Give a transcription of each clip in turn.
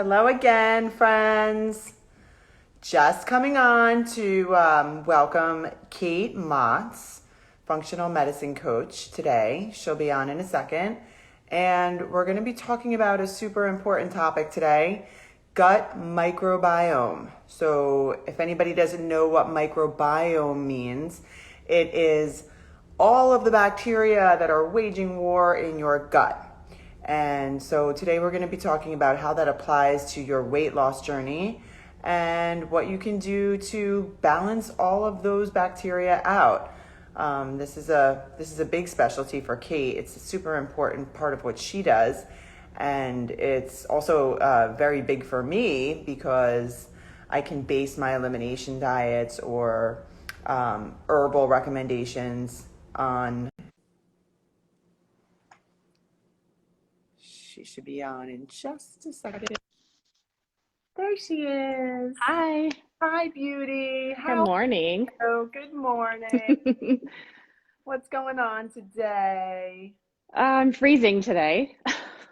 Hello again, friends. Just coming on to welcome Kate Motz, functional medicine coach, today. She'll be on in a second. And we're going to be talking about a super important topic today, gut microbiome. So if anybody doesn't know what microbiome means, it is all of the bacteria that are waging war in your gut. And so today we're going to be talking about how that applies to your weight loss journey and what you can do to balance all of those bacteria out. This is a big specialty for Kate. It's a super important part of what she does, and it's also very big for me because I can base my elimination diets or herbal recommendations on. She should be on in just a second. There she is. Hi, Hi, beauty. good How morning. are you? Good morning. What's going on today? I'm freezing today.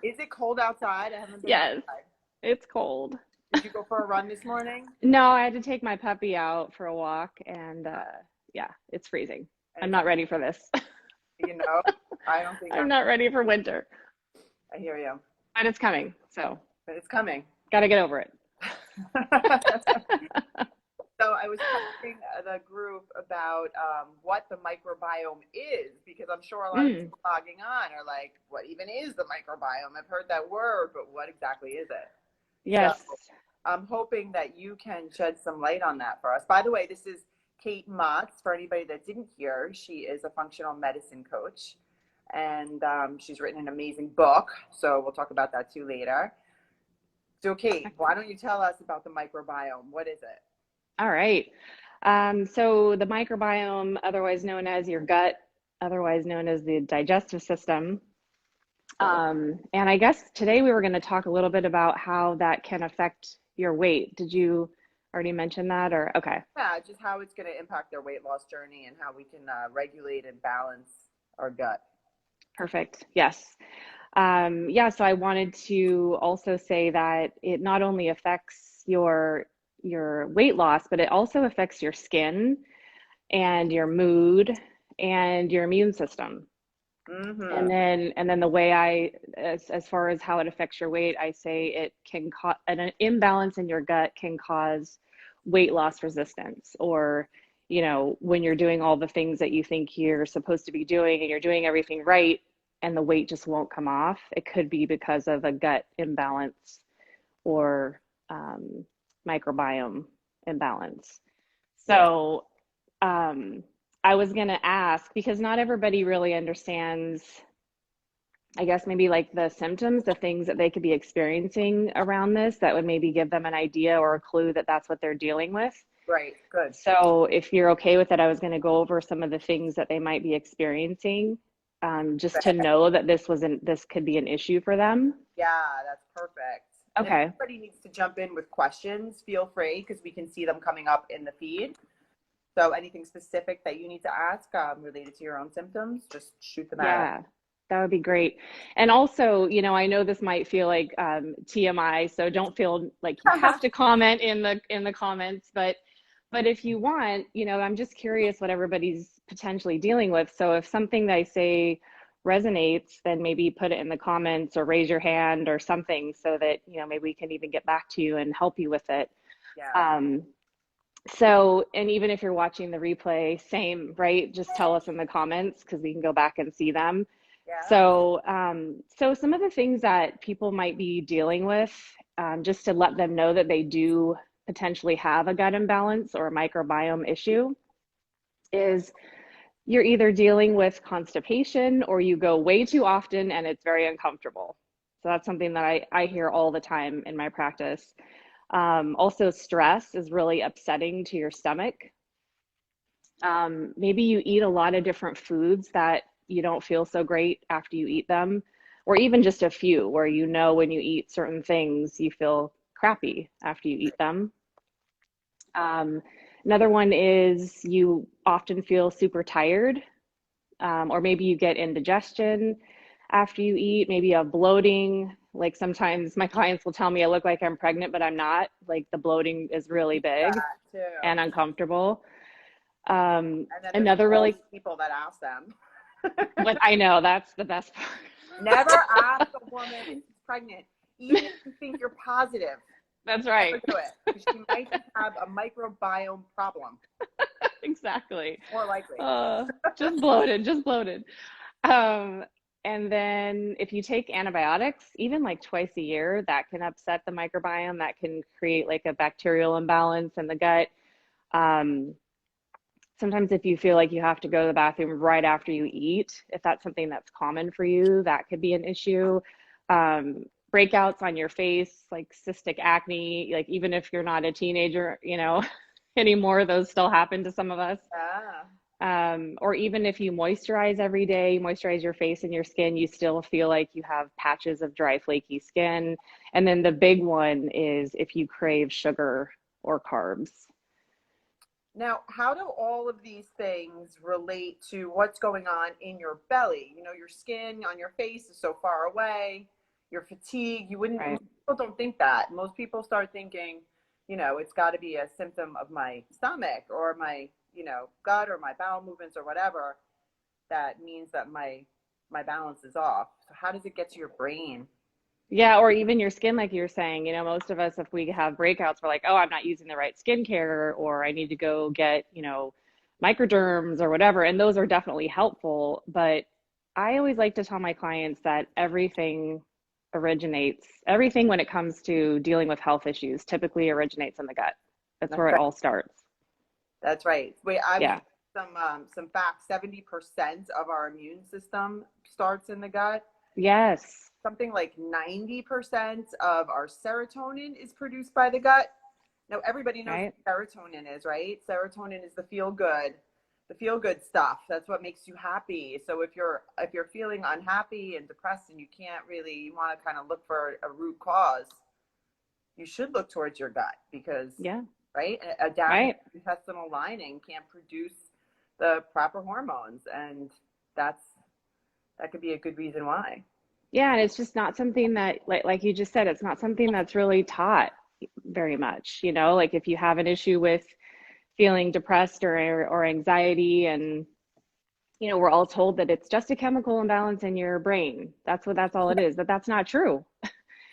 Is it cold outside? I haven't been Yes, outside. it's cold. Did you go for a run this morning? No, I had to take my puppy out for a walk and yeah, it's freezing. And I'm it's, not ready for this. you know, I don't think I'm not ready for winter, I hear you, but it's coming, so but it's coming. gotta get over it. So I was talking to the group about what the microbiome is, because I'm sure a lot of people logging on are like, what even is the microbiome? I've heard that word, but what exactly is it? Yes. So I'm hoping that you can shed some light on that for us. By the way, this is Kate Motz. For anybody that didn't hear, she is a functional medicine coach, and she's written an amazing book. So we'll talk about that too later. So Kate, why don't you tell us about the microbiome? What is it? All right. So the microbiome, otherwise known as your gut, otherwise known as the digestive system. And I guess today we were going to talk a little bit about how that can affect your weight. Did you already mention that or okay? Yeah, just how it's going to impact their weight loss journey and how we can regulate and balance our gut. Perfect. Yes. Yeah, so I wanted to also say that it not only affects your weight loss, but it also affects your skin and your mood and your immune system. Mm-hmm. And then the way as far as how it affects your weight, I say it can cause an imbalance in your gut can cause weight loss resistance, or when you're doing all the things that you think you're supposed to be doing and you're doing everything right and the weight just won't come off, it could be because of a gut imbalance or microbiome imbalance. Yes. So I was going to ask, because not everybody really understands, I guess, maybe like the symptoms, the things that they could be experiencing around this that would maybe give them an idea or a clue that that's what they're dealing with. Right. Good. So if you're okay with it, I was going to go over some of the things that they might be experiencing, just to know that this could be an issue for them. Yeah, that's perfect. And if Okay. anybody needs to jump in with questions, feel free, because we can see them coming up in the feed. So anything specific that you need to ask related to your own symptoms, just shoot them at us. Yeah, that would be great. And also, I know this might feel like TMI, so don't feel like you have to comment in the comments, but if you want, I'm just curious what everybody's potentially dealing with. So if something that I say resonates, then maybe put it in the comments or raise your hand or something so that, maybe we can even get back to you and help you with it. Yeah. Um, So, and even if you're watching the replay, same, right? Just tell us in the comments because we can go back and see them. Yeah. So some of the things that people might be dealing with, just to let them know that they do potentially have a gut imbalance or a microbiome issue, is you're either dealing with constipation or you go way too often and it's very uncomfortable. So that's something that I hear all the time in my practice. Also, stress is really upsetting to your stomach. Maybe you eat a lot of different foods that you don't feel so great after you eat them, or even just a few where when you eat certain things, you feel crappy after you eat them. Another one is you often feel super tired, or maybe you get indigestion after you eat. Maybe you have bloating, Like sometimes my clients will tell me I look like I'm pregnant, but I'm not. Like the bloating is really big That too. and uncomfortable. And then there's Another all really, these people that ask them. what I know, that's the best Never part. ask a woman if she's pregnant, even if you think you're positive. That's Never right. do it, because she might just have a microbiome problem. Exactly. More likely. Just bloated, just bloated. Um, and then if you take antibiotics, even like twice a year, that can upset the microbiome. That can create like a bacterial imbalance in the gut. Um, Sometimes if you feel like you have to go to the bathroom right after you eat, if that's something that's common for you, that could be an issue. Um, Breakouts on your face, like cystic acne, like even if you're not a teenager, anymore, those still happen to some of us. Yeah. Or even if you moisturize every day, moisturize your face and your skin, you still feel like you have patches of dry, flaky skin. And then the big one is if you crave sugar or carbs. Now, how do all of these things relate to what's going on in your belly? Your skin on your face is so far away, your fatigue. You wouldn't, Right. most people don't think that. Most people start thinking, it's got to be a symptom of my stomach or my, gut or my bowel movements or whatever. That means that my balance is off. So how does it get to your brain? Yeah, or even your skin, like you're saying, most of us, if we have breakouts, we're like, oh, I'm not using the right skincare, or I need to go get, microderms or whatever. And those are definitely helpful. But I always like to tell my clients that everything when it comes to dealing with health issues typically originates in the gut. That's That's where it right. all starts. That's right. Wait, I was Yeah. some facts. 70% of our immune system starts in the gut. Yes. Something like 90% of our serotonin is produced by the gut. Now, everybody knows Right. what serotonin is, right? Serotonin is the feel good stuff. That's what makes you happy. So if you're feeling unhappy and depressed and you want to kind of look for a root cause, you should look towards your gut because, Yeah. right, a damaged Right. intestinal lining can't produce the proper hormones, and that could be a good reason why. Yeah. And it's just not something that, like you just said, it's not something that's really taught very much. Like if you have an issue with feeling depressed or anxiety, and we're all told that it's just a chemical imbalance in your brain. That's all it is, but that's not true.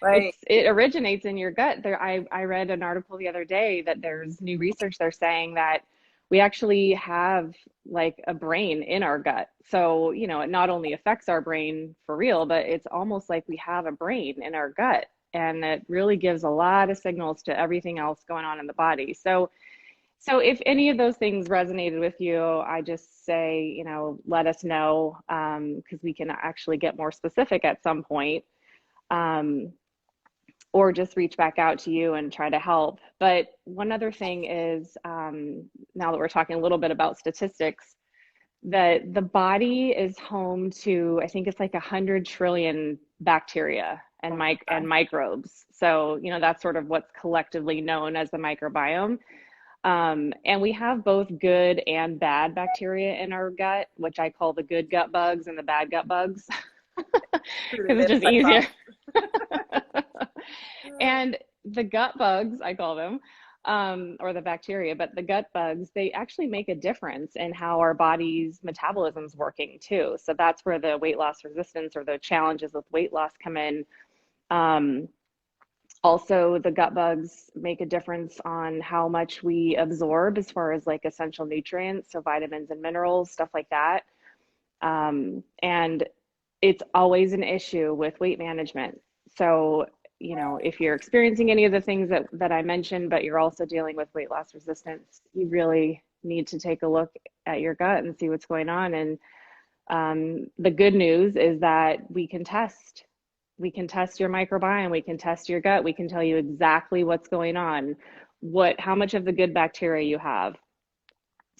Right. It originates in your gut. I read an article the other day that there's new research. They're saying that we actually have like a brain in our gut. So, it not only affects our brain for real, but it's almost like we have a brain in our gut. And it really gives a lot of signals to everything else going on in the body. So if any of those things resonated with you, I just say, let us know, because we can actually get more specific at some point. Um, or just reach back out to you and try to help. But one other thing is, now that we're talking a little bit about statistics, that the body is home to, I think it's like 100 trillion bacteria and microbes. So, that's sort of what's collectively known as the microbiome. And we have both good and bad bacteria in our gut, which I call the good gut bugs and the bad gut bugs, because it's just easier. And the gut bugs, I call them, or the bacteria, but the gut bugs, they actually make a difference in how our body's metabolism is working too. So that's where the weight loss resistance or the challenges with weight loss come in. Um, Also, the gut bugs make a difference on how much we absorb as far as like essential nutrients, so vitamins and minerals, stuff like that. And it's always an issue with weight management. So, if you're experiencing any of the things that I mentioned, but you're also dealing with weight loss resistance, you really need to take a look at your gut and see what's going on. And the good news is that we can test. We can test your microbiome. We can test your gut. We can tell you exactly what's going on, how much of the good bacteria you have.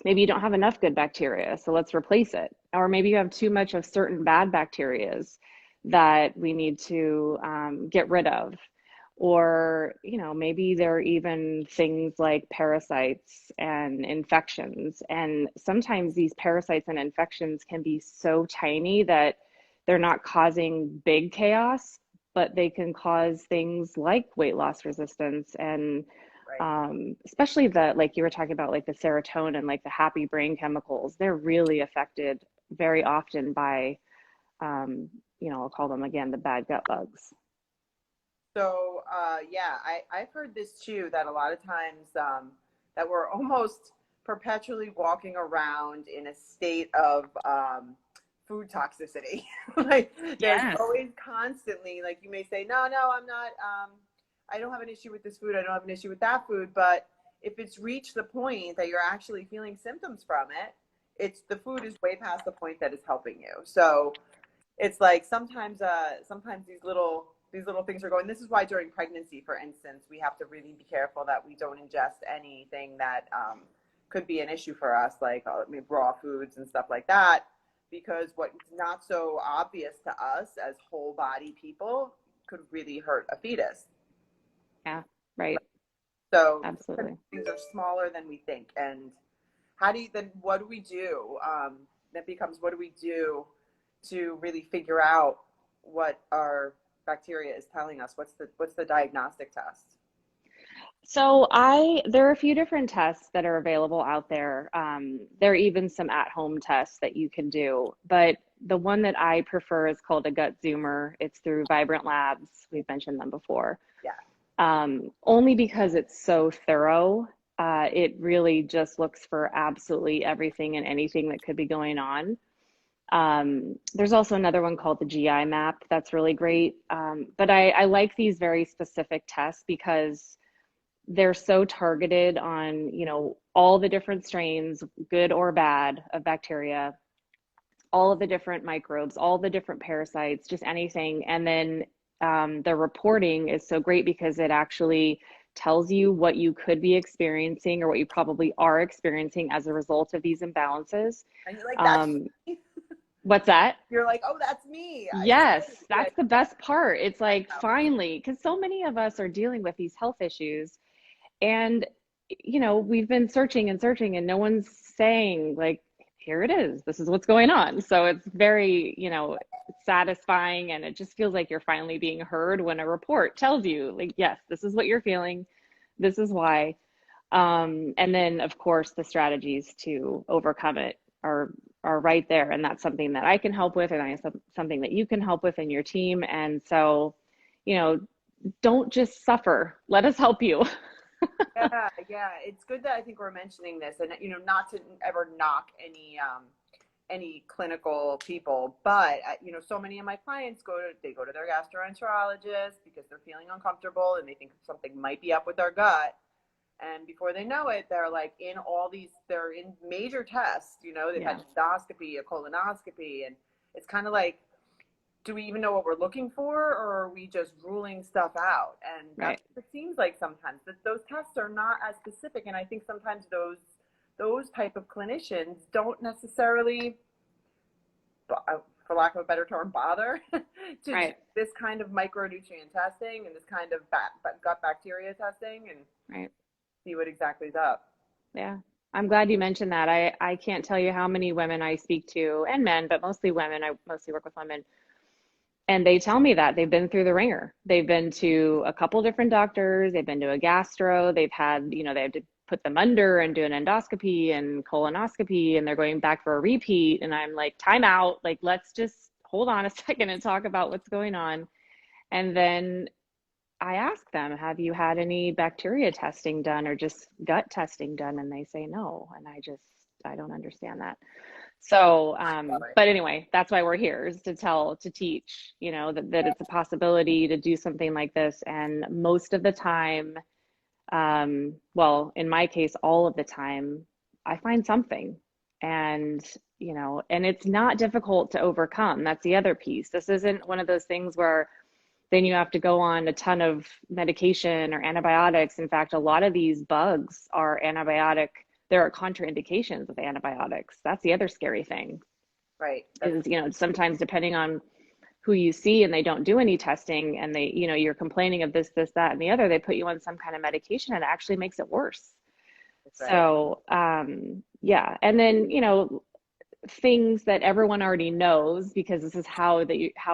Maybe you don't have enough good bacteria, so let's replace it. Or maybe you have too much of certain bad bacterias that we need to get rid of. Or, maybe there are even things like parasites and infections. And sometimes these parasites and infections can be so tiny that they're not causing big chaos, but they can cause things like weight loss resistance and Right. especially the, like you were talking about, like the serotonin, like the happy brain chemicals, they're really affected very often by, I'll call them again, the bad gut bugs. So, yeah, I've heard this too, that a lot of times that we're almost perpetually walking around in a state of food toxicity. Like there's Yes. always constantly, like you may say, no, no, I'm not, I don't have an issue with this food. I don't have an issue with that food. But if it's reached the point that you're actually feeling symptoms from it, it's the food is way past the point that is helping you. So it's like sometimes these little things are going. This is why during pregnancy, for instance, we have to really be careful that we don't ingest anything that could be an issue for us, like raw foods and stuff like that, because what's not so obvious to us as whole body people could really hurt a fetus. Yeah, right. So Absolutely. things are smaller than we think. And how do you then? What do we do? That becomes, what do we do to really figure out what our bacteria is telling us? What's the diagnostic test? So there are a few different tests that are available out there. There are even some at-home tests that you can do, but the one that I prefer is called a gut zoomer. It's through Vibrant Labs. We've mentioned them before. Yeah. Only because it's so thorough. It really just looks for absolutely everything and anything that could be going on. There's also another one called the GI map that's really great. But I like these very specific tests because they're so targeted on, all the different strains, good or bad, of bacteria, all of the different microbes, all the different parasites, just anything. And then the reporting is so great because it actually tells you what you could be experiencing or what you probably are experiencing as a result of these imbalances. And you're like, that's Um, me. what's that? You're like, oh, that's me. It's Yes, great. Yeah. that's the best part. It's like Yeah. finally, because so many of us are dealing with these health issues, and we've been searching and searching, and no one's saying, like, here it is. This is what's going on. So it's very, satisfying, and it just feels like you're finally being heard when a report tells you, like, yes, this is what you're feeling. This is why. And then, of course, the strategies to overcome it are right there, and that's something that I can help with, and something that you can help with in your team. And so, you know, don't just suffer. Let us help you. Yeah, yeah. It's good that I think we're mentioning this, and not to ever knock any clinical people, but so many of my clients go to their gastroenterologist because they're feeling uncomfortable and they think something might be up with their gut, and before they know it, they're in major tests. They've Yeah, had endoscopy, a colonoscopy, and it's kind of like, do we even know what we're looking for, or are we just ruling stuff out? And right, that's what it seems like sometimes, that those tests are not as specific. And I think sometimes those type of clinicians don't necessarily, for lack of a better term, bother to do right, this kind of micronutrient testing and this kind of gut bacteria testing and right. see what exactly is up. Yeah. I'm glad you mentioned that. I can't tell you how many women I speak to, and men, but mostly women. I mostly work with women. And they tell me that they've been through the ringer. They've been to a couple different doctors. They've been to a gastro. They've had, they have to put them under and do an endoscopy and colonoscopy, and they're going back for a repeat. And I'm like, time out. Like, let's just hold on a second and talk about what's going on. And then I ask them, have you had any bacteria testing done or just gut testing done? And they say no. And I don't understand that. So, but anyway, that's why we're here, is to teach, that it's a possibility to do something like this. And most of the time, well, in my case, all of the time, I find something. And, and it's not difficult to overcome. That's the other piece. This isn't one of those things where then you have to go on a ton of medication or antibiotics. In fact, a lot of these bugs are antibiotic. There are contraindications with antibiotics. That's the other scary thing. Right. Is, sometimes depending on who you see and they don't do any testing and they, you're complaining of this, that, and the other, they put you on some kind of medication and it actually makes it worse. Right. So, yeah. And then, things that everyone already knows because this is how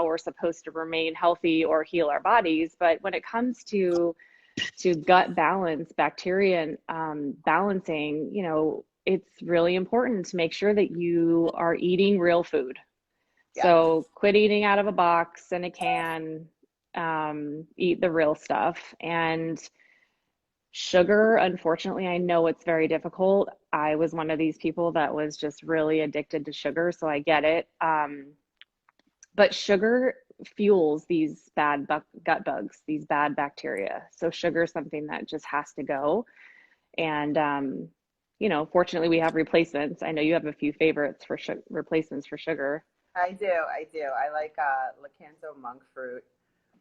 we're supposed to remain healthy or heal our bodies. But when it comes to gut balance, bacteria and balancing, it's really important to make sure that you are eating real food. Yeah. So quit eating out of a box and a can, eat the real stuff. And sugar, unfortunately, I know it's very difficult. I was one of these people that was just really addicted to sugar, so I get it. But sugar fuels these bad gut bugs, these bad bacteria. So sugar is something that just has to go. And fortunately, we have replacements. I know you have a few favorites for replacements for sugar. I do. I like Lakanto monk fruit.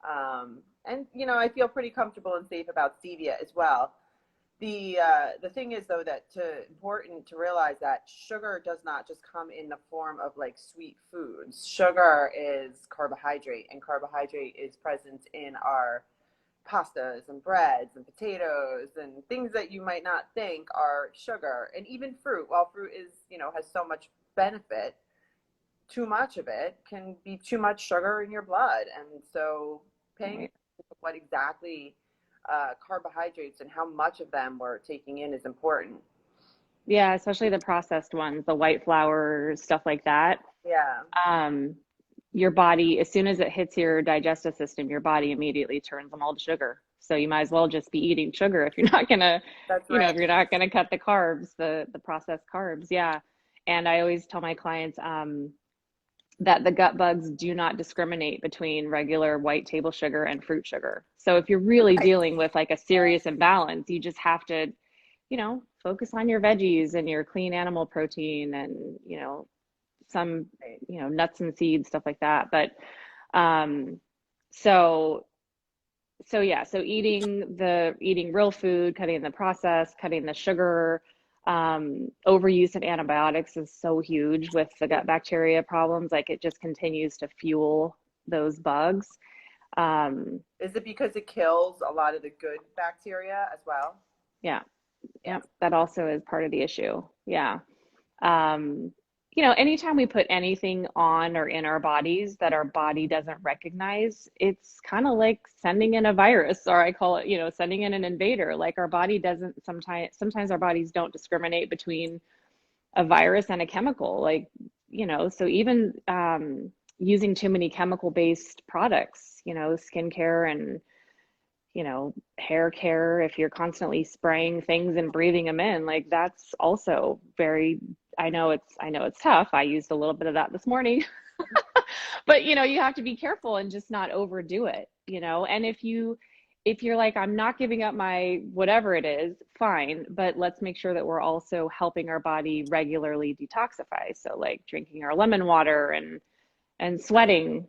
And I feel pretty comfortable and safe about stevia as well. The thing is though that important to realize that sugar does not just come in the form of like sweet foods. Sugar is carbohydrate, and carbohydrate is present in our pastas and breads and potatoes and things that you might not think are sugar. And even fruit, while fruit is, has so much benefit, too much of it can be too much sugar in your blood. And so paying Right. attention to what exactly carbohydrates and how much of them we're taking in is important. Yeah, especially the processed ones, the white flour, stuff like that. Yeah, Um, your body, as soon as it hits your digestive system, your body immediately turns them all to sugar. So you might as well just be eating sugar if you're not gonna, that's right. if you're not gonna cut the carbs, the processed carbs. Yeah. And I always tell my clients, that the gut bugs do not discriminate between regular white table sugar and fruit sugar. So if you're really Right. dealing with like a serious imbalance, you just have to, focus on your veggies and your clean animal protein and, some, Right. nuts and seeds, stuff like that. But um, so yeah, so eating real food, cutting the process, cutting the sugar, overuse of antibiotics is so huge with the gut bacteria problems. Like it just continues to fuel those bugs. Um, Is it because it kills a lot of the good bacteria as well? yeah, Yeah. yeah, that also is part of the issue. Yeah. Um, anytime we put anything on or in our bodies that our body doesn't recognize, it's kind of like sending in a virus, or I call it, sending in an invader. Like our body doesn't sometimes our bodies don't discriminate between a virus and a chemical. Like, so even using too many chemical-based products, skincare and hair care, if you're constantly spraying things and breathing them in, like that's also very, I know it's tough. I used a little bit of that this morning. But you have to be careful and just not overdo it, and if you're like, I'm not giving up my whatever it is, fine, but let's make sure that we're also helping our body regularly detoxify. So like drinking our lemon water and sweating,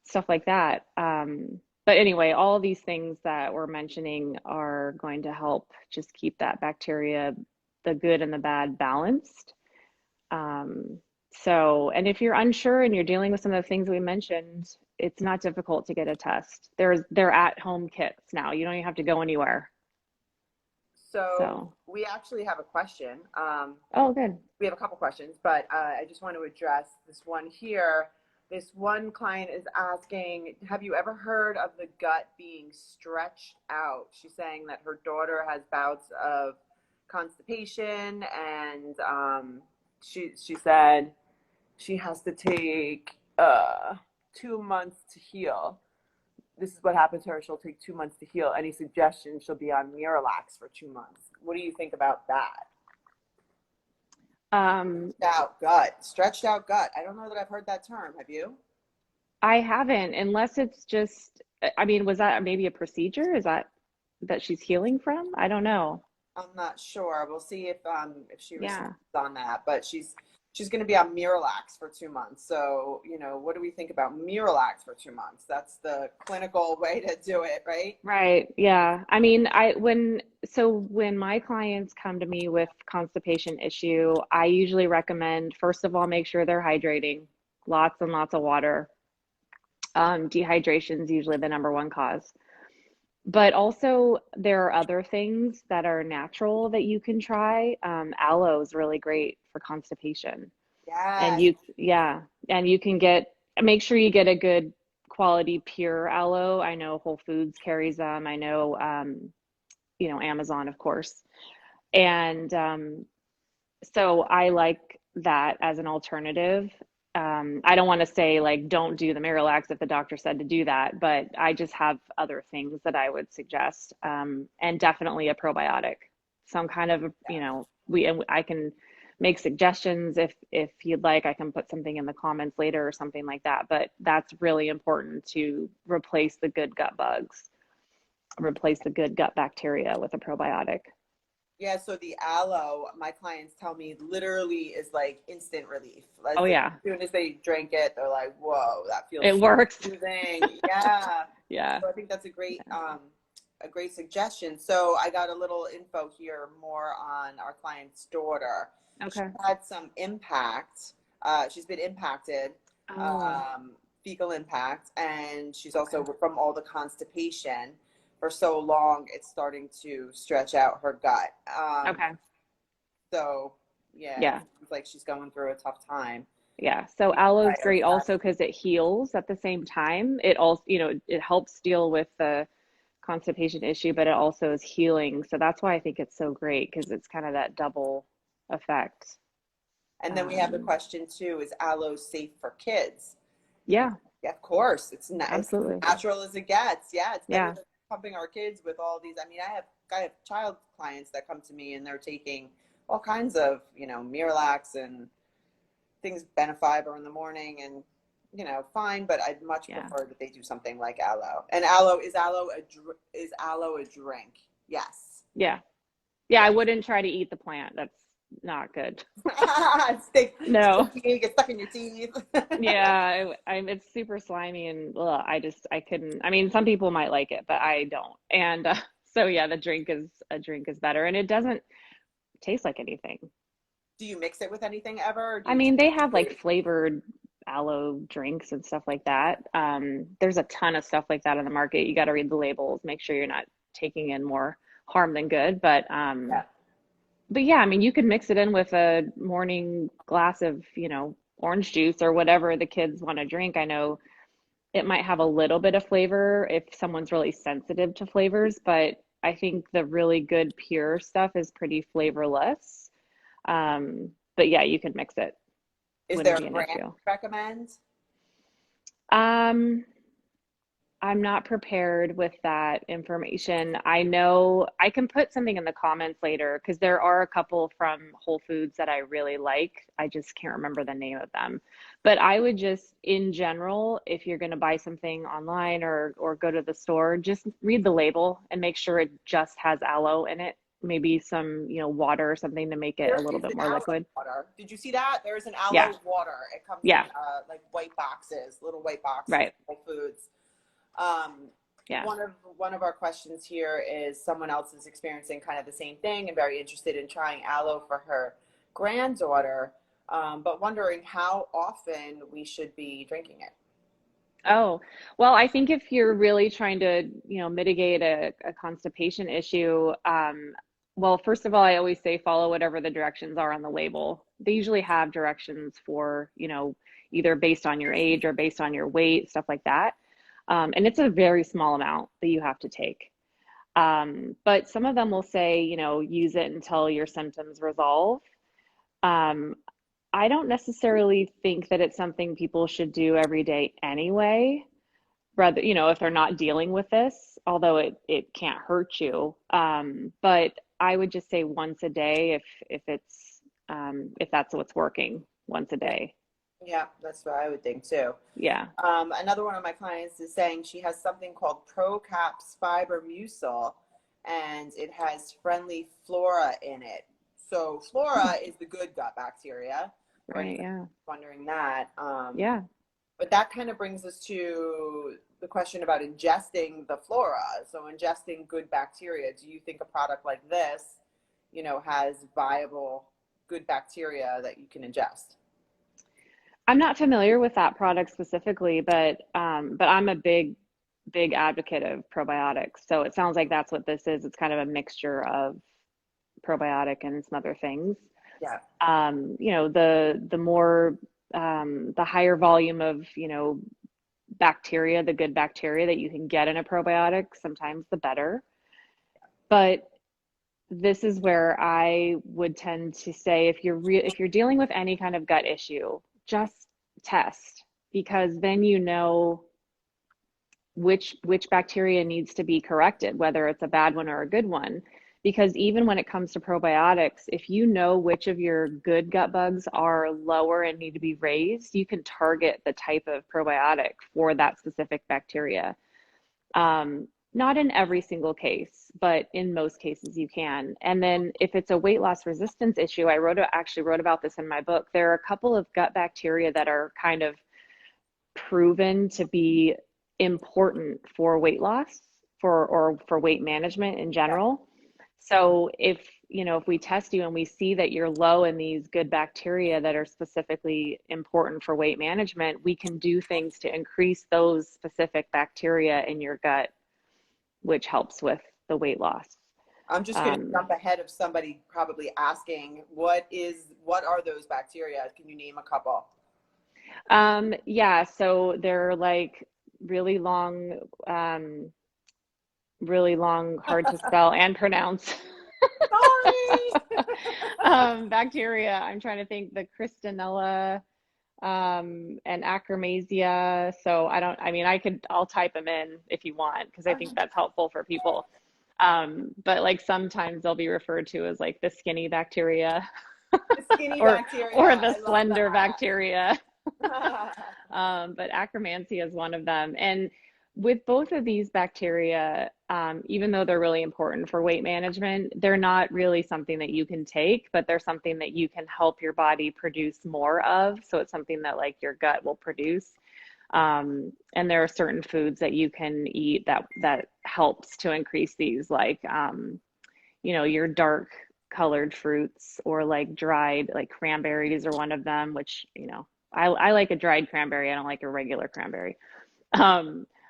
stuff like that. But anyway, all of these things that we're mentioning are going to help just keep that bacteria, the good and the bad, balanced. Um, and if you're unsure and you're dealing with some of the things we mentioned, it's not difficult to get a test. They're at home kits now. You don't even have to go anywhere. So So, we actually have a question. oh, good. We have a couple questions, but I just want to address this one here. This one client is asking, have you ever heard of the gut being stretched out? She's saying that her daughter has bouts of constipation, and she said she has to take 2 months to heal. This is what happened to her. She'll take 2 months to heal. Any suggestions? She'll be on Miralax for 2 months. What do you think about that? Um, Stretched out gut. I don't know that I've heard that term. Have you? I haven't, unless it's just, I mean, was that maybe a procedure? Is that she's healing from? I don't know. I'm not sure. We'll see if she responds Yeah. on that. But she's going to be on Miralax for 2 months. So what do we think about Miralax for 2 months? That's the clinical way to do it, right? Right. Yeah. I mean, when my clients come to me with constipation issue, I usually recommend, first of all, make sure they're hydrating, lots and lots of water. Dehydration is usually the number one cause. But also, there are other things that are natural that you can try. Aloe is really great for constipation. And Yes. you, yeah, and you can make sure you get a good quality pure aloe. I know Whole Foods carries them. I know, Amazon, of course. And so I like that as an alternative. I don't want to say like don't do the Miralax if the doctor said to do that, but I just have other things that I would suggest, and definitely a probiotic. Some kind of, and I can make suggestions if you'd like. I can put something in the comments later or something like that. But that's really important to replace the good gut bugs, replace the good gut bacteria with a probiotic. Yeah, so the aloe, my clients tell me literally is like instant relief. Oh As yeah, soon as they drink it, they're like, "Whoa, that feels it so works. soothing." Yeah. Yeah. So I think that's a great suggestion. So I got a little info here more on our client's daughter. She Okay. had some impact. She's been impacted, Oh, um, fecal impact, and she's okay. also from all the constipation for so long, it's starting to stretch out her gut. Okay. So yeah, Yeah. it's like she's going through a tough time. Yeah. So aloe is Right. great also because it heals at the same time. It also, it helps deal with the constipation issue, but it also is healing. So that's why I think it's so great because it's kind of that double effect. And then we have the Um, question too: Is aloe safe for kids? yeah, Yeah, of course. It's absolutely. natural as it gets. Yeah, it's better Yeah. than pumping our kids with all these. I mean, I have child clients that come to me and they're taking all kinds of Miralax and things Benefiber in the morning and fine, but I'd much Yeah. prefer that they do something like aloe. And aloe a drink? Yes. Yeah. Yeah. I Yeah. wouldn't try to eat the plant. That's not good. No. Sticky, get stuck in your teeth. Yeah, it's super slimy and ugh, I couldn't. I mean, some people might like it, but I don't. And so yeah, a drink is better, and it doesn't taste like anything. Do you mix it with anything ever, or do I you just mean, they have like flavored aloe drinks and stuff like that. There's a ton of stuff like that on the market. You got to read the labels, make sure you're not taking in more harm than good. yeah. But yeah, I mean, you could mix it in with a morning glass of, orange juice or whatever the kids want to drink. I know it might have a little bit of flavor if someone's really sensitive to flavors, but I think the really good pure stuff is pretty flavorless. But yeah, you can mix it. Is there Wouldn't a be an brand issue. you recommend? Um, I'm not prepared with that information. I know I can put something in the comments later because there are a couple from Whole Foods that I really like. I just can't remember the name of them. But I would just, in general, if you're going to buy something online or go to the store, just read the label and make sure it just has aloe in it. Maybe some, water or something to make it There a little is bit an more aloe liquid. water. Did you see that? There's an Yeah, aloe water. It comes in yeah, like white boxes, little white boxes, right. Whole Foods. Um, Yeah. one of our questions here is someone else is experiencing kind of the same thing and very interested in trying aloe for her granddaughter, but wondering how often we should be drinking it. Oh, well, I think if you're really trying to, mitigate a constipation issue, well, first of all, I always say follow whatever the directions are on the label. They usually have directions for, either based on your age or based on your weight, stuff like that. And it's a very small amount that you have to take. But some of them will say, use it until your symptoms resolve. Um, I don't necessarily think that it's something people should do every day anyway, rather, if they're not dealing with this, although it can't hurt you. But I would just say once a day if that's what's working, once a Yeah, day. yeah, that's what I would think too. Yeah. Another one of my clients is saying she has something called Procaps Fiber Mucil, and it has friendly flora in it. So Hmm. flora is the good gut bacteria, for Right. anyone Yeah. wondering that. Yeah. But that kind of brings us to the question about ingesting the flora. So ingesting good bacteria. Do you think a product like this, has viable good bacteria that you can ingest? I'm not familiar with that product specifically, but I'm a big advocate of probiotics. So it sounds like that's what this is. It's kind of a mixture of probiotic and some other things. Yeah. The more the higher volume of, bacteria, the good bacteria that you can get in a probiotic, sometimes the better. But this is where I would tend to say if you're dealing with any kind of gut issue, just test, because then you know which bacteria needs to be corrected, whether it's a bad one or a good one. Because even when it comes to probiotics, if you know which of your good gut bugs are lower and need to be raised, you can target the type of probiotic for that specific bacteria. Not in every single case, but in most cases you can. And then if it's a weight loss resistance issue, actually wrote about this in my book. There are a couple of gut bacteria that are kind of proven to be important for weight loss or for weight management in general. So if we test you and we see that you're low in these good bacteria that are specifically important for weight management, we can do things to increase those specific bacteria in your gut, which helps with the weight loss. I'm just going to jump ahead of somebody probably asking, what are those bacteria? Can you name a couple? Yeah, so they're like really long, hard to spell and pronounce. Sorry. Bacteria. I'm trying to think, the Christinella, and Acromasia. So I'll type them in if you want, because I think that's helpful for people. But like sometimes they'll be referred to as like the skinny bacteria, The skinny bacteria. or the slender bacteria. But Akkermansia is one of them. And with both of these bacteria, even though they're really important for weight management, they're not really something that you can take, but they're something that you can help your body produce more of. So it's something that like your gut will produce. And there are certain foods that you can eat that helps to increase these, like, your dark colored fruits, or like dried, like cranberries are one of them, which, I like a dried cranberry. I don't like a regular cranberry.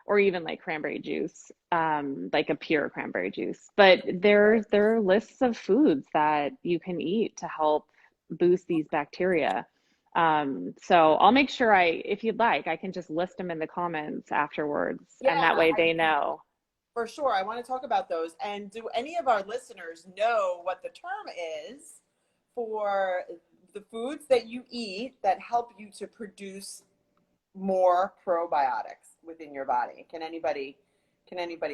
Or even like cranberry juice, like a pure cranberry juice. But there are lists of foods that you can eat to help boost these bacteria. So I'll make sure if you'd like, I can just list them in the comments afterwards, and that way they know. For sure. I want to talk about those. And do any of our listeners know what the term is for the foods that you eat that help you to produce more probiotics within your body? Can anybody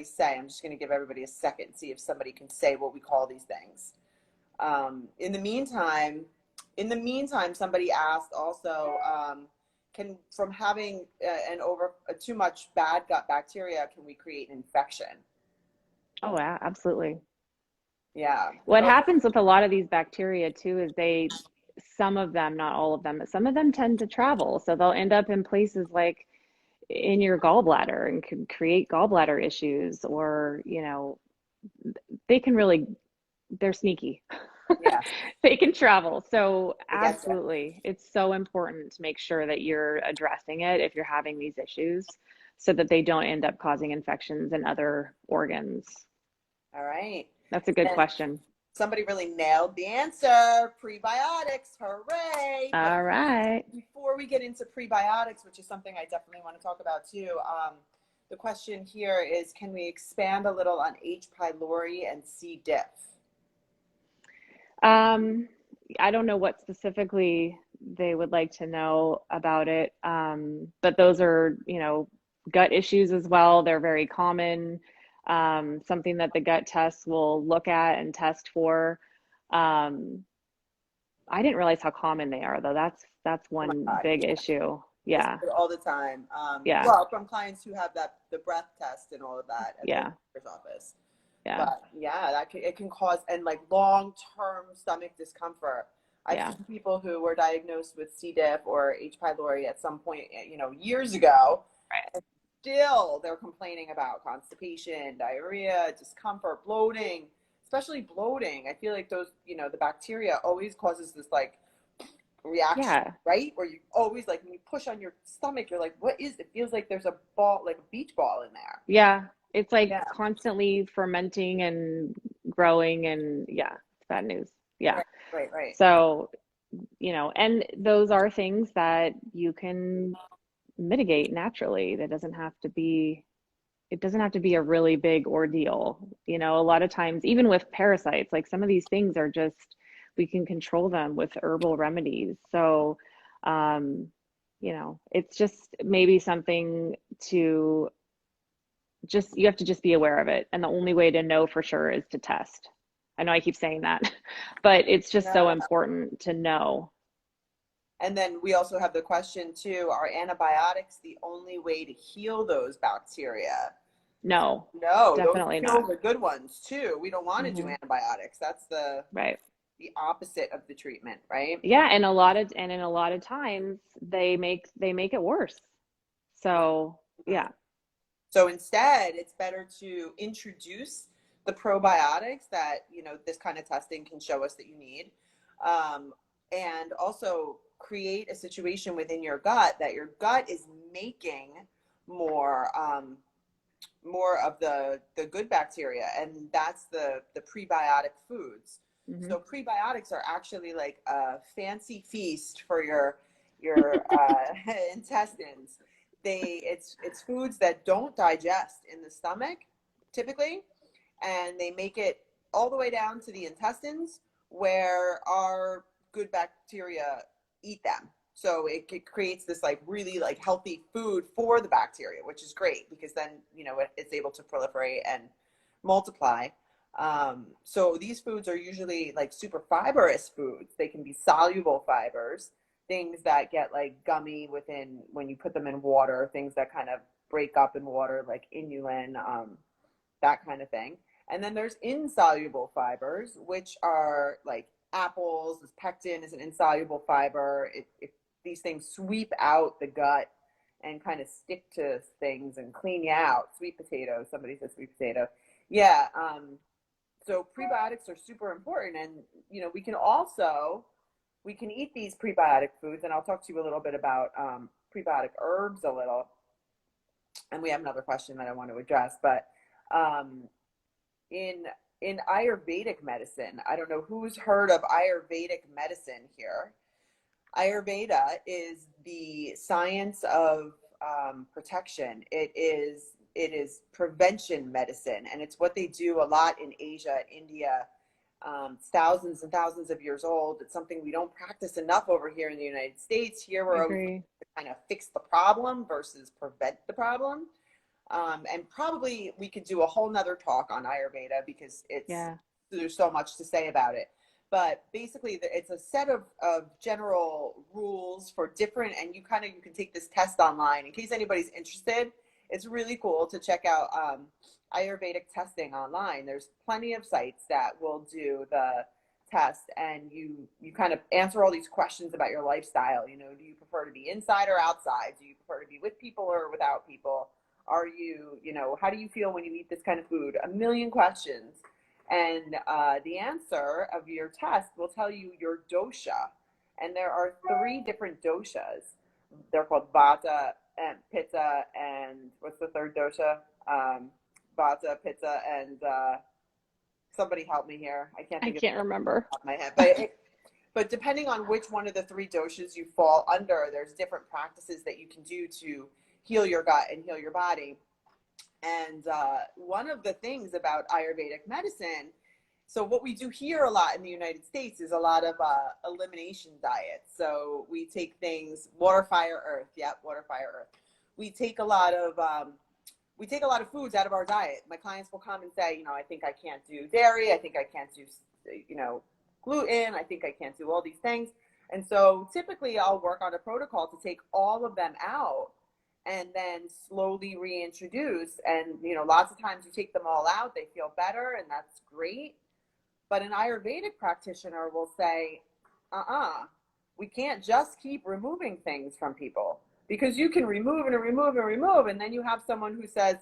say? I'm just going to give everybody a second, see if somebody can say what we call these things. In the meantime, somebody asked also, from having too much bad gut bacteria, can we create an infection? Oh, yeah, absolutely. Yeah. What happens with a lot of these bacteria too is some of them, not all of them, but some of them tend to travel. So they'll end up in places like in your gallbladder and can create gallbladder issues, or, they're sneaky. Yeah. They can travel. So absolutely, it's so important to make sure that you're addressing it if you're having these issues, so that they don't end up causing infections in other organs. All right. That's a good question. Somebody really nailed the answer. Prebiotics, hooray. All right. Before we get into prebiotics, which is something I definitely want to talk about too, the question here is, can we expand a little on H. pylori and C. diff? I don't know what specifically they would like to know about it, but those are, gut issues as well. They're very common. Something that the gut tests will look at and test for. I didn't realize how common they are, though. That's one big issue. Yeah. All the time. Yeah. Well, from clients who have the breath test and all of that at the doctor's office. Yeah. But yeah, it can cause, and like long-term stomach discomfort. I've seen people who were diagnosed with C. diff or H. pylori at some point, years ago. Right. And still, they're complaining about constipation, diarrhea, discomfort, bloating, especially bloating. I feel like those, the bacteria always causes this like reaction, right? Where you always, like, when you push on your stomach, you're like, what is it? Feels like there's a ball, like a beach ball in there. Yeah. It's like constantly fermenting and growing, and it's bad news. Yeah. Right. So, and those are things that you can mitigate naturally. It doesn't have to be a really big ordeal. A lot of times, even with parasites, like some of these things are just, we can control them with herbal remedies. So, it's just maybe something to you have to just be aware of it. And the only way to know for sure is to test. I know I keep saying that, but it's just so No. important to know. And then we also have the question too, are antibiotics the only way to heal those bacteria? No, No, those definitely kill not. the good ones too. We don't want to do Hmm. antibiotics. That's Right. the opposite of the treatment, right? Yeah, and in a lot of times they make it worse. So, Mhm. yeah. So instead, it's better to introduce the probiotics that, this kind of testing can show us that you need. Um, and also create a situation within your gut that your gut is making more more of the good bacteria, and that's the prebiotic foods. Hmm. So prebiotics are actually like a fancy feast for your intestines. It's foods that don't digest in the stomach typically, and they make it all the way down to the intestines where our good bacteria eat them. So it creates this like really like healthy food for the bacteria, which is great because then it's able to proliferate and multiply. So these foods are usually like super fibrous foods. They can be soluble fibers, things that get like gummy within when you put them in water, things that kind of break up in water, like inulin, that kind of thing. And then there's insoluble fibers, which are like apples. Pectin is an insoluble fiber. These things sweep out the gut and kind of stick to things and clean you out. Sweet potato. Somebody said sweet potato. Yeah. So prebiotics are super important, and we can eat these prebiotic foods, and I'll talk to you a little bit about prebiotic herbs a little. And we have another question that I want to address, but um, in in Ayurvedic medicine, I don't know who's heard of Ayurvedic medicine here. Ayurveda is the science of protection. It is prevention medicine, and it's what they do a lot in Asia, India. It's thousands and thousands of years old. It's something we don't practice enough over here in the United States. Here, we're always Agree. to kind of fix the problem versus prevent the problem. And probably we could do a whole nother talk on Ayurveda because Yeah. there's so much to say about it. But basically, it's a set of general rules for different, and you can take this test online in case anybody's interested. It's really cool to check out Ayurvedic testing online. There's plenty of sites that will do the test, and you kind of answer all these questions about your lifestyle. Do you prefer to be inside or outside? Do you prefer to be with people or without people? Are how do you feel when you eat this kind of food? A million questions. And the answer of your test will tell you your dosha. And there are three different doshas. They're called Vata and Pitta, and what's the third dosha? Vata, Pitta, and somebody help me here. I can't I think of can't it remember. off my head. But depending on which one of the three doshas you fall under, there's different practices that you can do to heal your gut and heal your body. And one of the things about Ayurvedic medicine, so what we do here a lot in the United States is a lot of elimination diets. So we take things water, fire, earth. Yep, water, fire, earth. We take a lot of foods out of our diet. My clients will come and say, I think I can't do dairy. I think I can't do, gluten. I think I can't do all these things. And so typically I'll work on a protocol to take all of them out and then slowly reintroduce. And, lots of times you take them all out, they feel better, and that's great. But an Ayurvedic practitioner will say, we can't just keep removing things from people, because you can remove and remove and remove. And then you have someone who says,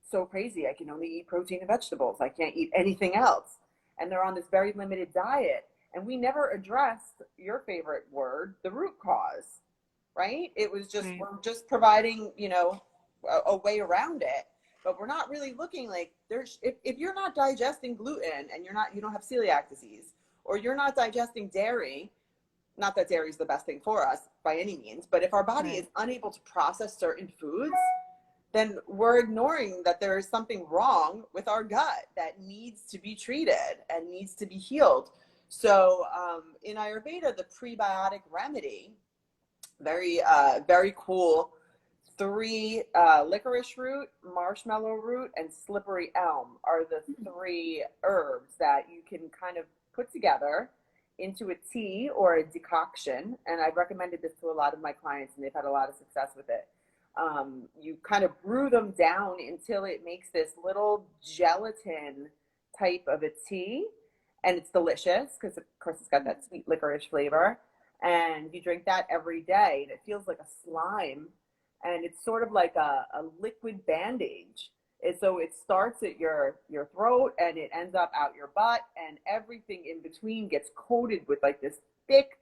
so crazy, I can only eat protein and vegetables. I can't eat anything else. And they're on this very limited diet. And we never addressed your favorite word, the root cause, right? It was just, Right. we're just providing, a way around it. But we're not really looking like if you're not digesting gluten and you don't have celiac disease, or you're not digesting dairy, not that dairy is the best thing for us by any means, but if our body is Right. unable to process certain foods, then we're ignoring that there is something wrong with our gut that needs to be treated and needs to be healed. So in Ayurveda, the prebiotic remedy, very cool, three, licorice root, marshmallow root, and slippery elm are the three herbs that you can kind of put together into a tea or a decoction. And I've recommended this to a lot of my clients, and they've had a lot of success with it. You kind of brew them down until it makes this little gelatin type of a tea, and it's delicious because, of course, it's got that sweet licorice flavor. And you drink that every day, and it feels like a slime, and it's sort of like a liquid bandage. And so it starts at your throat and it ends up out your butt, and everything in between gets coated with like this thick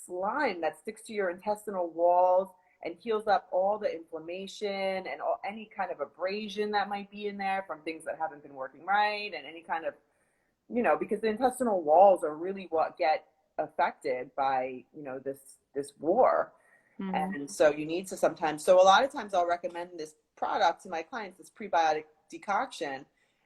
slime that sticks to your intestinal walls and heals up all the inflammation and any kind of abrasion that might be in there from things that haven't been working right, and any kind of, because the intestinal walls are really what get affected by, this war. Mm-hmm. And so you need to sometimes, so a lot of times I'll recommend this product to my clients, this prebiotic decoction,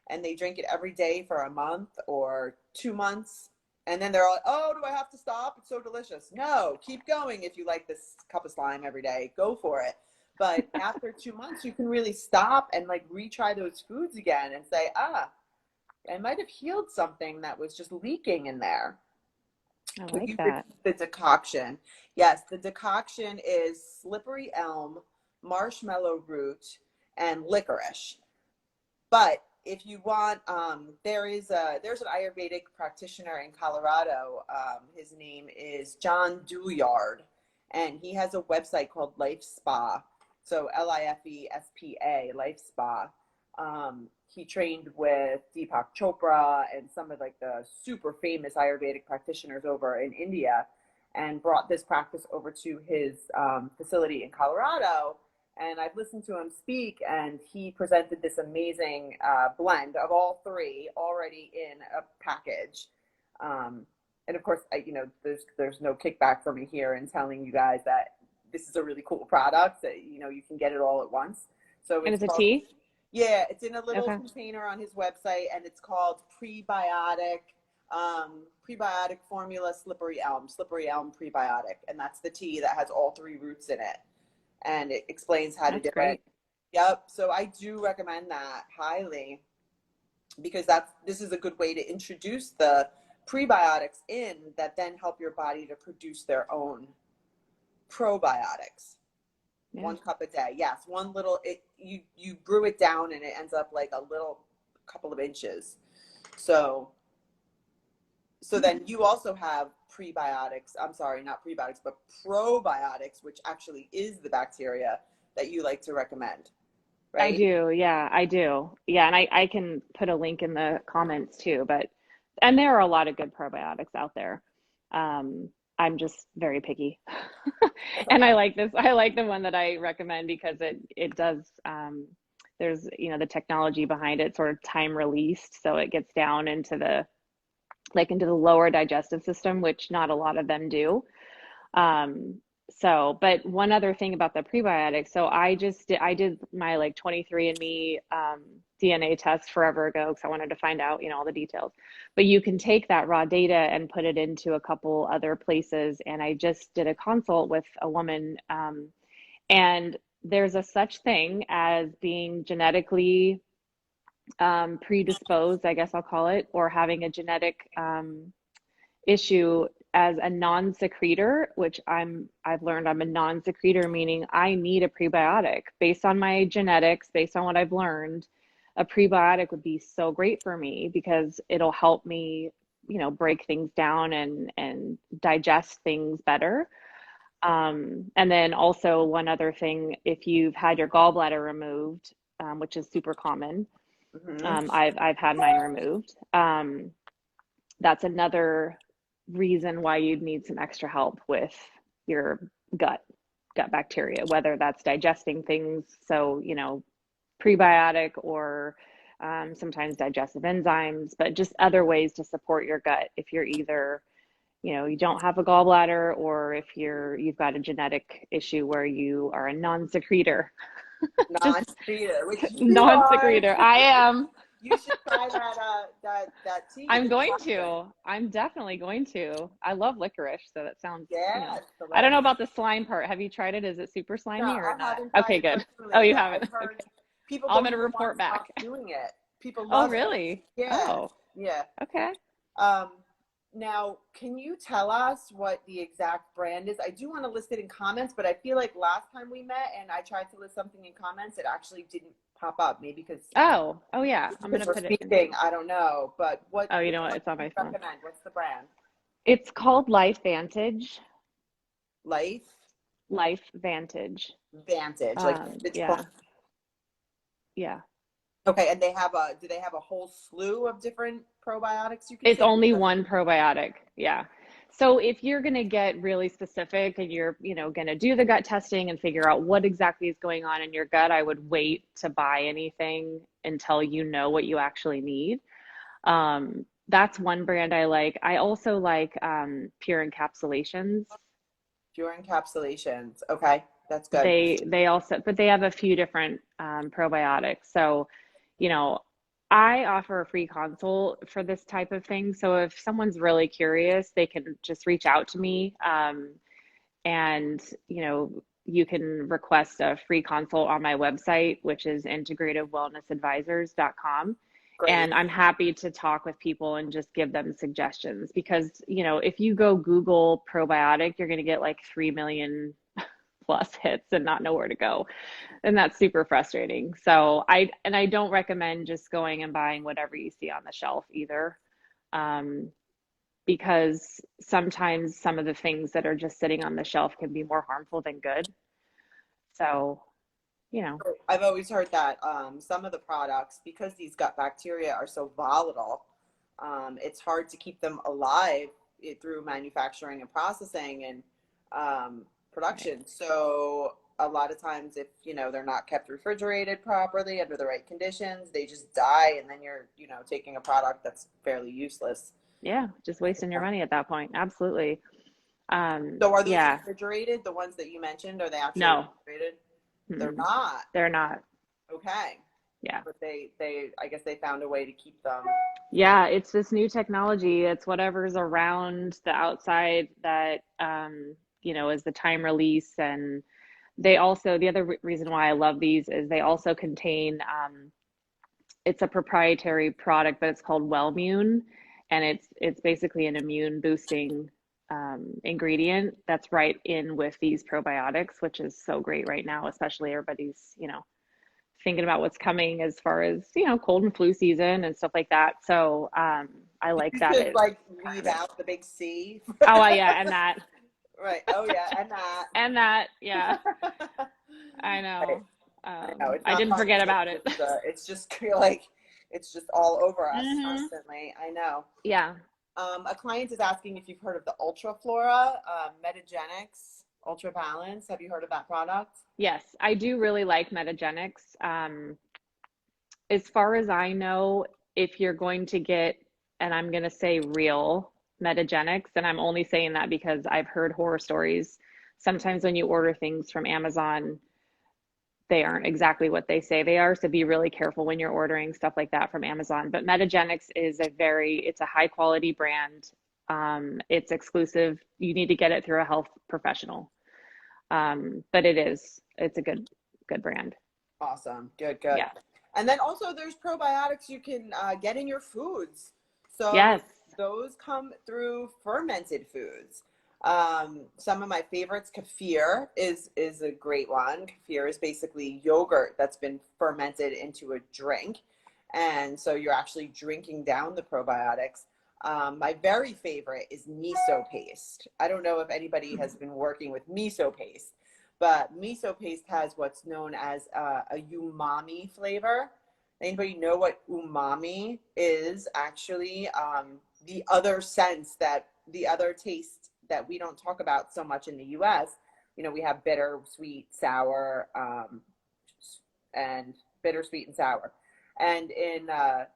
and they drink it every day for a month or 2 months. And then they're like, oh, do I have to stop? It's so delicious. No, keep going. If you like this cup of slime every day, go for it. But after 2 months, you can really stop and like retry those foods again and say, I might have healed something that was just leaking in there. I So like you that. repeat the decoction. Yes, the decoction is slippery elm, marshmallow root, and licorice. But if you want, there's an Ayurvedic practitioner in Colorado. His name is John Douillard, and he has a website called Life Spa. So LIFESPA, Life Spa. He trained with Deepak Chopra and some of like the super famous Ayurvedic practitioners over in India, and brought this practice over to his facility in Colorado. And I've listened to him speak, and he presented this amazing blend of all three already in a package. And of course, there's no kickback for me here in telling you guys that this is a really cool product that, you can get it all at once. So And it's it's a called, tea? yeah, it's in a little Okay. container on his website, and it's called Prebiotic Formula Slippery Elm Prebiotic. And that's the tea that has all three roots in it, and it explains how to That's do it. great. Yep. So I do recommend that highly, because this is a good way to introduce the prebiotics in that then help your body to produce their own probiotics. Yeah. 1 cup a day. Yes, one little you brew it down and it ends up like a little couple of inches. So then you also have prebiotics. I'm sorry, not prebiotics, but probiotics, which actually is the bacteria that you like to recommend, I right? do. Yeah, I do. Yeah, and I can put a link in the comments too, and there are a lot of good probiotics out there. I'm just very picky. That's And okay. I like the one that I recommend because it does there's the technology behind it sort of time released, so it gets down into the lower digestive system, which not a lot of them do. But one other thing about the prebiotics, so I did my like 23andMe DNA test forever ago because I wanted to find out, all the details. But you can take that raw data and put it into a couple other places. And I just did a consult with a woman, and there's a such thing as being genetically predisposed, I guess I'll call it, or having a genetic issue as a non-secretor, which I've learned I'm a non-secretor, meaning I need a prebiotic based on my genetics, based on what I've learned. A prebiotic would be so great for me because it'll help me, break things down and digest things better. And then also one other thing, if you've had your gallbladder removed, which is super common, Mm-hmm. I've had mine removed. That's another reason why you'd need some extra help with your gut bacteria, whether that's digesting things, so prebiotic, or sometimes digestive enzymes, but just other ways to support your gut if you're either, you don't have a gallbladder, or if you've got a genetic issue where you are a non-secretor. Just Non-secretor, which you are. non-secretor. I am. You should try that tea. I'm It's going awesome. to. I'm definitely going to. I love licorice, so that sounds, Yeah, it's I don't know delicious. about the slime part. Have you tried it? Is it super No, slimy or I not? haven't tried Okay, it good. Oh, personally, you but haven't? I've heard Okay. people I'm don't gonna even want report to stop back. doing it. People Oh, love it. really? Yeah, Oh, yeah. okay. Um, Now, can you tell us what the exact brand is? I do want to list it in comments, but I feel like last time we met and I tried to list something in comments, it actually didn't pop up. Maybe Oh yeah. I'm gonna we're put it in. speaking. I don't know. But Oh, you which know what? one It's on do you my phone. recommend? What's the brand? It's called Life Vantage. Life Life Vantage. Vantage, like Vantage Point. Yeah, yeah. Okay, and do they have a whole slew of different probiotics you can It's take? only one probiotic. Yeah. So if you're going to get really specific and you're, going to do the gut testing and figure out what exactly is going on in your gut, I would wait to buy anything until you know what you actually need. That's one brand I like. I also like Pure Encapsulations. Pure encapsulations. Okay, that's good. They also, but they have a few different probiotics. So, you know, I offer a free consult for this type of thing. So if someone's really curious, they can just reach out to me. And, you can request a free consult on my website, which is integrativewellnessadvisors.com. Great. And I'm happy to talk with people and just give them suggestions because, if you go Google probiotic, you're going to get like 3 million plus hits and not know where to go. And that's super frustrating. So I don't recommend just going and buying whatever you see on the shelf either. Um, because sometimes some of the things that are just sitting on the shelf can be more harmful than good. So, you know, I've always heard that some of the products, because these gut bacteria are so volatile, it's hard to keep them alive through manufacturing and processing and right. production. So a lot of times, if they're not kept refrigerated properly under the right conditions, they just die, and then you're taking a product that's fairly useless. Yeah, just wasting your money at that point. Absolutely. So are those Yeah, refrigerated? The ones that you mentioned, are they actually no, refrigerated? They're mm-mm, not. they're not. Okay. Yeah. But I guess they found a way to keep them. Yeah, it's this new technology. It's whatever's around the outside that, is the time release. And they also, the other reason why I love these is they also contain, it's a proprietary product, but it's called Wellmune. And it's basically an immune boosting ingredient that's right in with these probiotics, which is so great right now, especially everybody's, thinking about what's coming as far as cold and flu season and stuff like that. So I like You that should it's like part leave of it. out the big C. Oh yeah, and that Right. Oh yeah, and that. and that, yeah, I Right. know. I know it's I not didn't funny. forget about it. It's just like it's just all over us Hmm. constantly. I know. Yeah. A client is asking if you've heard of the Ultra Flora Metagenics Ultra Balance. Have you heard of that product? Yes, I do really like Metagenics. As far as I know, if you're going to get, and I'm going to say real Metagenics, and I'm only saying that because I've heard horror stories. Sometimes when you order things from Amazon, they aren't exactly what they say they are. So be really careful when you're ordering stuff like that from Amazon. But Metagenics is it's a high quality brand. It's exclusive. You need to get it through a health professional. But it's a good brand. Awesome. Good, good. Yeah. And then also there's probiotics you can get in your foods. So Yes. those come through fermented foods. Some of my favorites, kefir is a great one. Kefir is basically yogurt that's been fermented into a drink. And so you're actually drinking down the probiotics. My very favorite is miso paste. I don't know if anybody has been working with miso paste, but miso paste has what's known as a umami flavor. Anybody know what umami is? Actually, the other the other taste that we don't talk about so much in the US. We have bitter, sweet, sour, and bitter, sweet, and sour. And in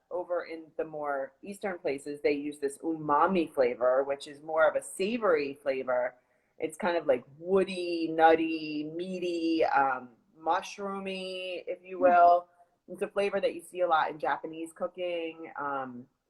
over in the more eastern places, they use this umami flavor, which is more of a savory flavor. It's kind of like woody, nutty, meaty, mushroomy, if you will. It's a flavor that you see a lot in Japanese cooking,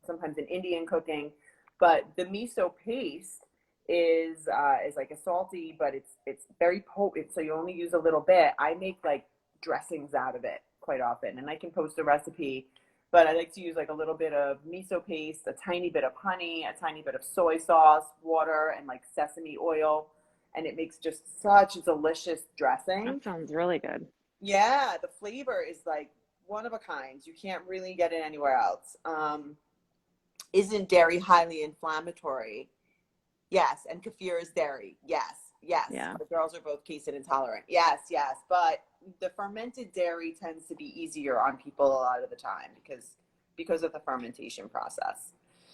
sometimes in Indian cooking. But the miso paste is like a salty, but it's very potent. So you only use a little bit. I make like dressings out of it quite often, and I can post a recipe. But I like to use like a little bit of miso paste, a tiny bit of honey, a tiny bit of soy sauce, water, and like sesame oil, and it makes just such a delicious dressing. That sounds really good. Yeah, the flavor is like one of a kind. You can't really get it anywhere else. Isn't dairy highly inflammatory? Yes. And kefir is dairy. Yes. Yes. Yeah. The girls are both casein intolerant. Yes. Yes. But the fermented dairy tends to be easier on people a lot of the time because of the fermentation process.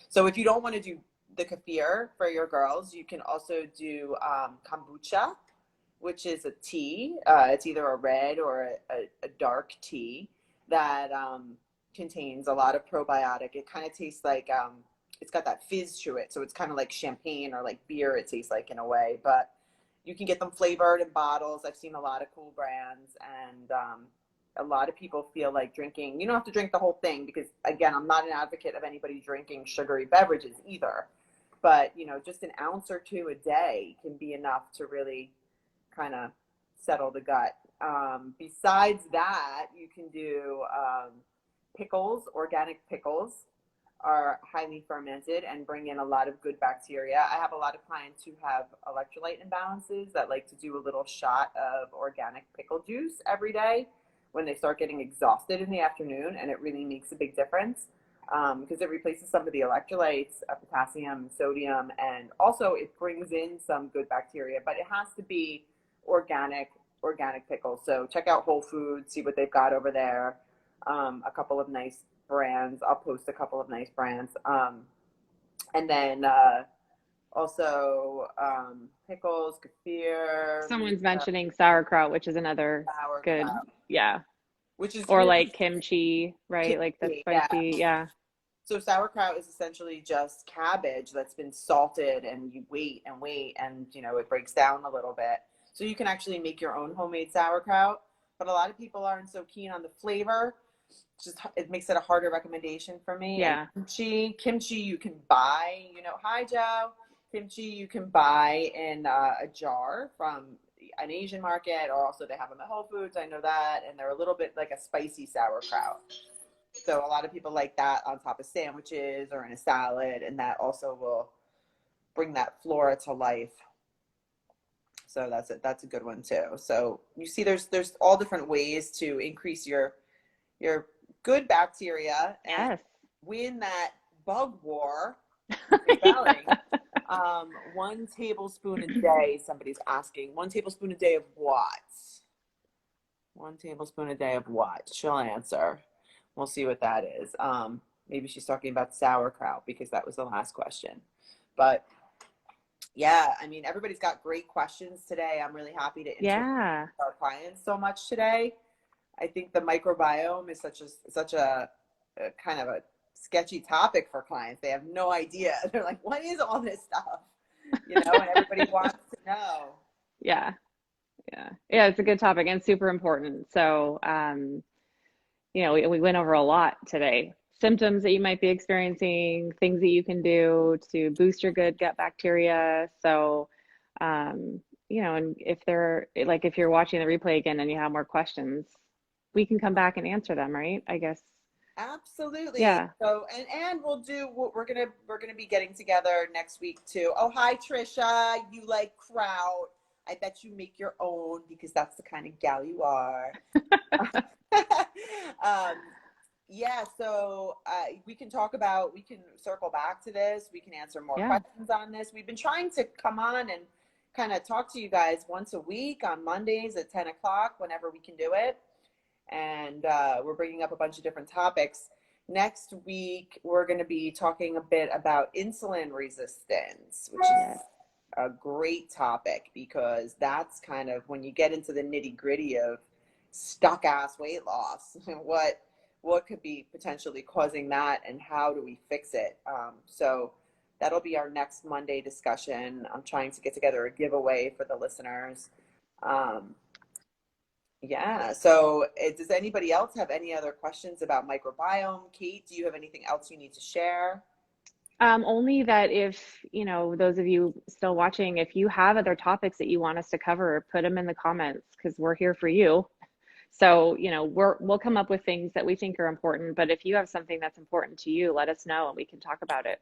So if you don't want to do the kefir for your girls, you can also do kombucha, which is a tea. It's either a red or a dark tea that contains a lot of probiotic. It kind of tastes like it's got that fizz to it, so it's kind of like champagne or like beer. It tastes like in a way, but you can get them flavored in bottles. I've seen a lot of cool brands, and a lot of people feel like drinking. You don't have to drink the whole thing because, again, I'm not an advocate of anybody drinking sugary beverages either. But just an ounce or two a day can be enough to really kind of settle the gut. Besides that, you can do pickles. Organic pickles are highly fermented and bring in a lot of good bacteria. I have a lot of clients who have electrolyte imbalances that like to do a little shot of organic pickle juice every day when they start getting exhausted in the afternoon, and it really makes a big difference because it replaces some of the electrolytes, potassium, sodium, and also it brings in some good bacteria, but it has to be organic pickles. So check out Whole Foods, see what they've got over there. A couple of nice brands. I'll post a couple of nice brands. And then also pickles, kefir. Someone's mentioning sauerkraut, which is another good, yeah. Which is or really like kimchi, right? kimchi, Like the spicy, yeah. So sauerkraut is essentially just cabbage that's been salted, and you wait and wait, and it breaks down a little bit. So you can actually make your own homemade sauerkraut, but a lot of people aren't so keen on the flavor. It makes it a harder recommendation for me. Yeah. And kimchi you can buy, hi Joe. Kimchi you can buy in a jar from an Asian market, or also they have them at Whole Foods. I know that, and they're a little bit like a spicy sauerkraut. So a lot of people like that on top of sandwiches or in a salad, and that also will bring that flora to life. So that's a good one too. So you see, there's all different ways to increase your good bacteria and Yes. win that bug war. Belly. 1 tablespoon a day. Somebody's asking. 1 tablespoon a day of what? 1 tablespoon a day of what? She'll answer. We'll see what that is. Maybe she's talking about sauerkraut because that was the last question. But yeah, I mean, everybody's got great questions today. I'm really happy to interact with our clients so much today. I think the microbiome is such a kind of a sketchy topic for clients. They have no idea. They're like, what is all this stuff? And everybody wants to know. Yeah. It's a good topic and super important. So, we went over a lot today. Symptoms that you might be experiencing, things that you can do to boost your good gut bacteria. So, and if you're watching the replay again and you have more questions, we can come back and answer them, right? I guess. Absolutely. Yeah. So, and we're gonna be getting together next week too. Oh, hi Trisha. You like kraut? I bet you make your own because that's the kind of gal you are. Yeah. So we can circle back to this. We can answer more questions on this. We've been trying to come on and kind of talk to you guys once a week on Mondays at 10 o'clock, whenever we can do it. And we're bringing up a bunch of different topics. Next week, we're going to be talking a bit about insulin resistance, which is a great topic because that's kind of when you get into the nitty gritty of stuck ass weight loss, what could be potentially causing that and how do we fix it. So that'll be our next Monday discussion. I'm trying to get together a giveaway for the listeners. Yeah. So does anybody else have any other questions about microbiome? Kate, do you have anything else you need to share? Only that if, those of you still watching, if you have other topics that you want us to cover, put them in the comments because we're here for you. So, we'll come up with things that we think are important, but if you have something that's important to you, let us know and we can talk about it.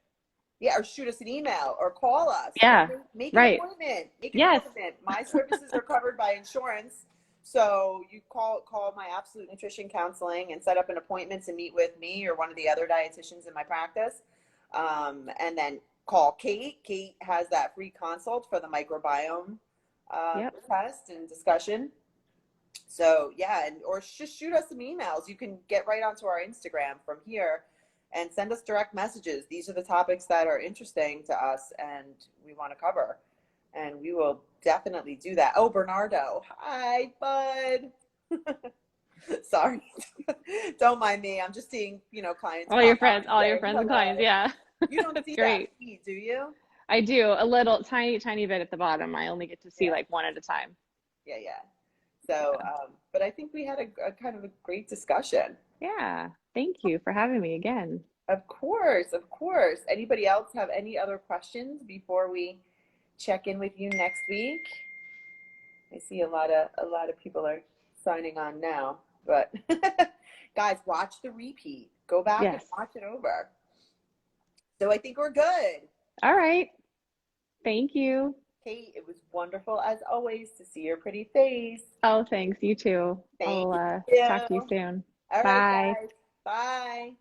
Yeah, or shoot us an email or call us. Yeah, Make an right. appointment. Make an Yes. appointment. My services are covered by insurance. So you call my Absolute Nutrition Counseling and set up an appointment to meet with me or one of the other dietitians in my practice. And then call Kate. Kate has that free consult for the microbiome test and discussion. So yeah, or just shoot us some emails. You can get right onto our Instagram from here and send us direct messages. These are the topics that are interesting to us and we want to cover. And we will definitely do that. Oh, Bernardo. Hi, bud. Sorry. Don't mind me. I'm just seeing, clients. All your friends and clients. Yeah. You don't That's see great. that feed, do you? I do, a little tiny bit at the bottom. I only get to see like one at a time. Yeah. So, but I think we had a kind of a great discussion. Yeah. Thank you for having me again. Of course. Anybody else have any other questions before we check in with you next week? I see a lot of people are signing on now, but guys, watch the repeat. Go back and watch it over. So I think we're good. All right. Thank you. Kate, it was wonderful as always to see your pretty face. Oh, thanks. You too. I'll talk to you soon. All Bye. right, guys. Bye.